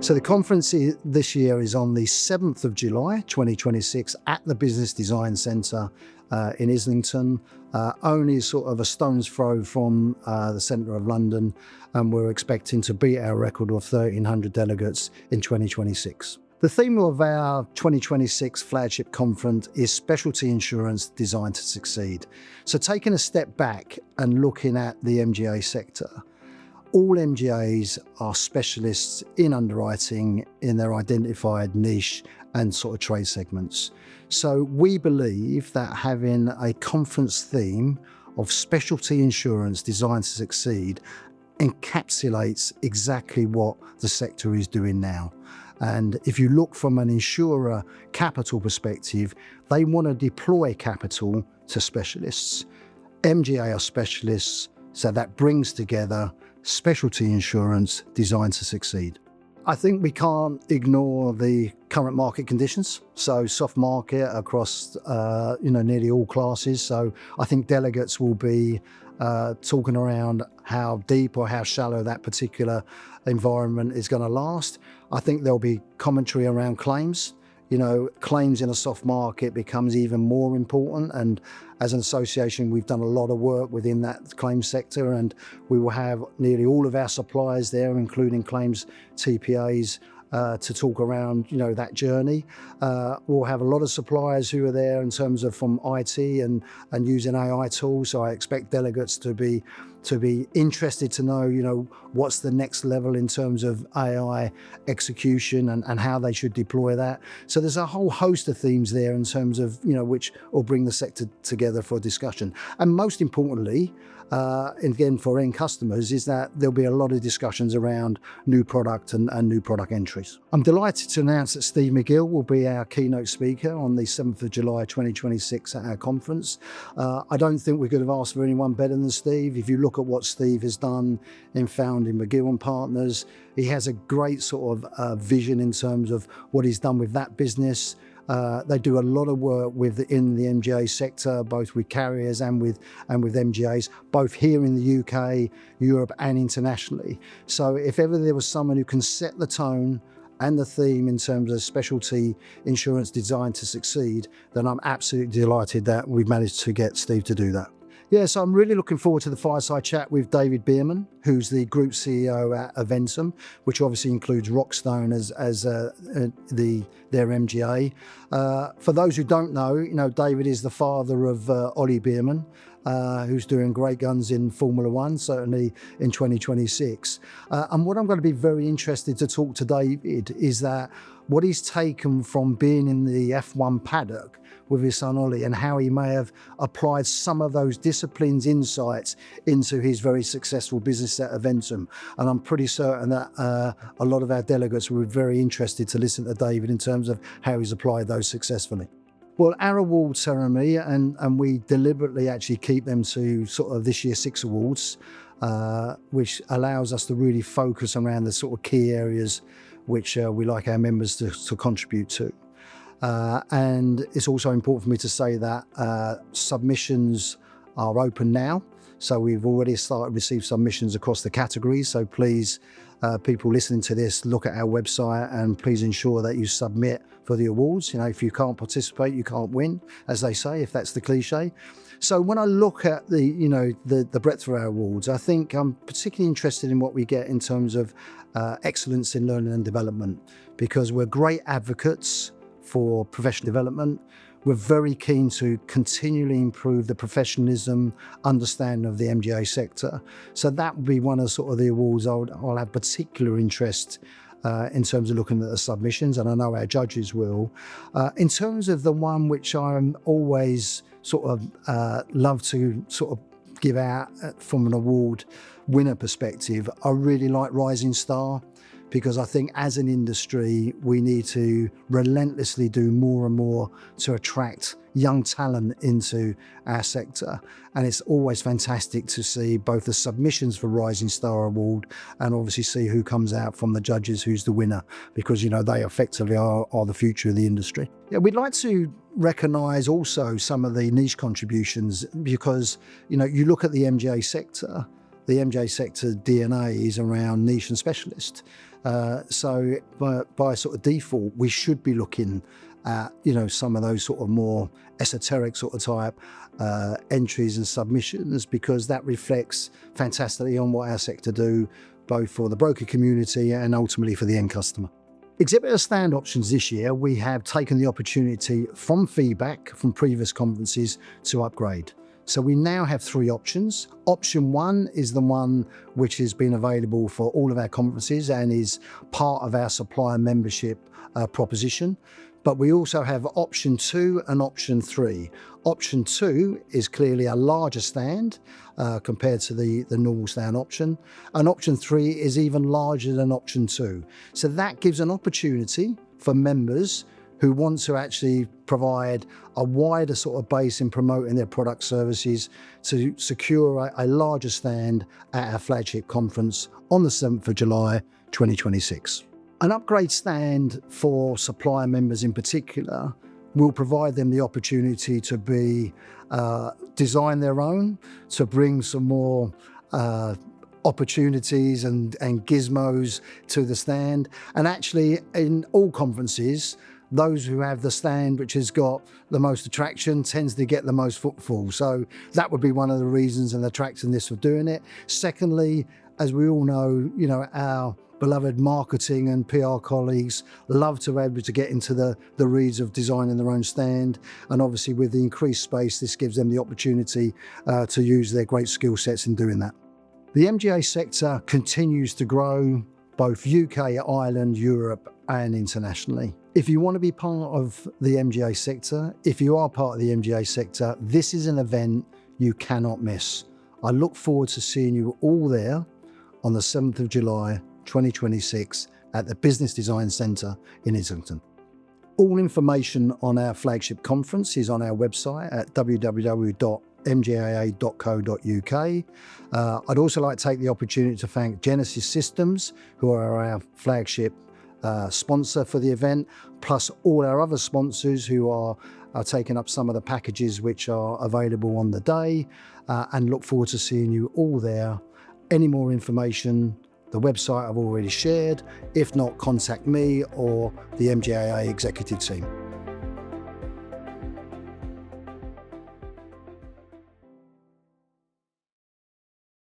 So the conference this year is on the 7th of July 2026 at the Business Design Centre in Islington, only sort of a stone's throw from the centre of London, and we're expecting to beat our record of 1,300 delegates in 2026. The theme of our 2026 flagship conference is specialty insurance designed to succeed. So taking a step back and looking at the MGA sector, all MGAs are specialists in underwriting in their identified niche and sort of trade segments. So we believe that having a conference theme of specialty insurance designed to succeed encapsulates exactly what the sector is doing now. And if you look from an insurer capital perspective, they want to deploy capital to specialists. MGA are specialists, so that brings together specialty insurance designed to succeed. I think we can't ignore the current market conditions. So soft market across nearly all classes. So I think delegates will be talking around how deep or how shallow that particular environment is going to last. I think there'll be commentary around claims. Claims in a soft market becomes even more important, and as an association we've done a lot of work within that claims sector, and we will have nearly all of our suppliers there, including claims TPAs, to talk around that journey. We'll have a lot of suppliers who are there in terms of from IT and using AI tools, so I expect delegates to be interested to know what's the next level in terms of AI execution and how they should deploy that. So there's a whole host of themes there in terms of which will bring the sector together for discussion. And most importantly, again for end customers, is that there'll be a lot of discussions around new product and new product entries. I'm delighted to announce that Steve McGill will be our keynote speaker on the 7th of July 2026 at our conference. I don't think we could have asked for anyone better than Steve. If you look at what Steve has done in founding McGill and Partners, he has a great sort of vision in terms of what he's done with that business. They do a lot of work in the MGA sector, both with carriers and with MGAs, both here in the UK, Europe and internationally. So if ever there was someone who can set the tone and the theme in terms of specialty insurance designed to succeed, then I'm absolutely delighted that we've managed to get Steve to do that. Yeah, so I'm really looking forward to the fireside chat with David Bierman, who's the Group CEO at Aventum, which obviously includes Rockstone as their MGA. For those who don't know, David is the father of Ollie Bierman, who's doing great guns in Formula One, certainly in 2026. And what I'm going to be very interested to talk to David is that what he's taken from being in the F1 paddock with his son Ollie, and how he may have applied some of those disciplines, insights into his very successful business at Aventum. And I'm pretty certain that a lot of our delegates will be very interested to listen to David in terms of how he's applied those successfully. Well, our award ceremony, and we deliberately actually keep them to sort of this year's 6 awards, which allows us to really focus around the sort of key areas which we like our members to contribute to. And it's also important for me to say that submissions are open now. So we've already started to receive submissions across the categories. So please, people listening to this, look at our website and please ensure that you submit for the awards. If you can't participate, you can't win, as they say, if that's the cliche. So when I look at the breadth of our awards, I think I'm particularly interested in what we get in terms of excellence in learning and development, because we're great advocates for professional development. We're very keen to continually improve the professionalism, understanding of the MGA sector. So that would be one of sort of the awards I'll have particular interest in terms of looking at the submissions, and I know our judges will. In terms of the one which I'm always sort of love to sort of give out from an award winner perspective, I really like Rising Star, because I think as an industry, we need to relentlessly do more and more to attract young talent into our sector. And it's always fantastic to see both the submissions for Rising Star Award and obviously see who comes out from the judges, who's the winner, because, they effectively are the future of the industry. Yeah, we'd like to recognise also some of the niche contributions, because, you look at the MGA sector, the MGA sector DNA is around niche and specialist. So by sort of default, we should be looking at, some of those sort of more esoteric sort of type entries and submissions, because that reflects fantastically on what our sector do, both for the broker community and ultimately for the end customer. Exhibitor stand options this year, we have taken the opportunity from feedback from previous conferences to upgrade. So we now have 3 options. Option 1 is the one which has been available for all of our conferences and is part of our supplier membership proposition. But we also have option 2 and option 3. Option 2 is clearly a larger stand compared to the normal stand option. And option 3 is even larger than option 2. So that gives an opportunity for members who want to actually provide a wider sort of base in promoting their product services to secure a larger stand at our flagship conference on the 7th of July 2026. An upgrade stand for supplier members in particular will provide them the opportunity to design their own, to bring some more opportunities and gizmos to the stand. And actually, in all conferences, those who have the stand which has got the most attraction tends to get the most footfall. So that would be one of the reasons and attractiveness of doing it. Secondly, as we all know, our beloved marketing and PR colleagues love to be able to get into the reeds of designing their own stand. And obviously with the increased space, this gives them the opportunity to use their great skill sets in doing that. The MGA sector continues to grow, both UK, Ireland, Europe and internationally. If you want to be part of the MGA sector, if you are part of the MGA sector, this is an event you cannot miss. I look forward to seeing you all there on the 7th of July 2026 at the Business Design Centre in Islington. All information on our flagship conference is on our website at www.mgaa.co.uk. I'd also like to take the opportunity to thank Genesis Systems, who are our flagship sponsor for the event, plus all our other sponsors who are taking up some of the packages which are available on the day, and look forward to seeing you all there. Any more information, the website I've already shared. If not, contact me or the MGAA executive team.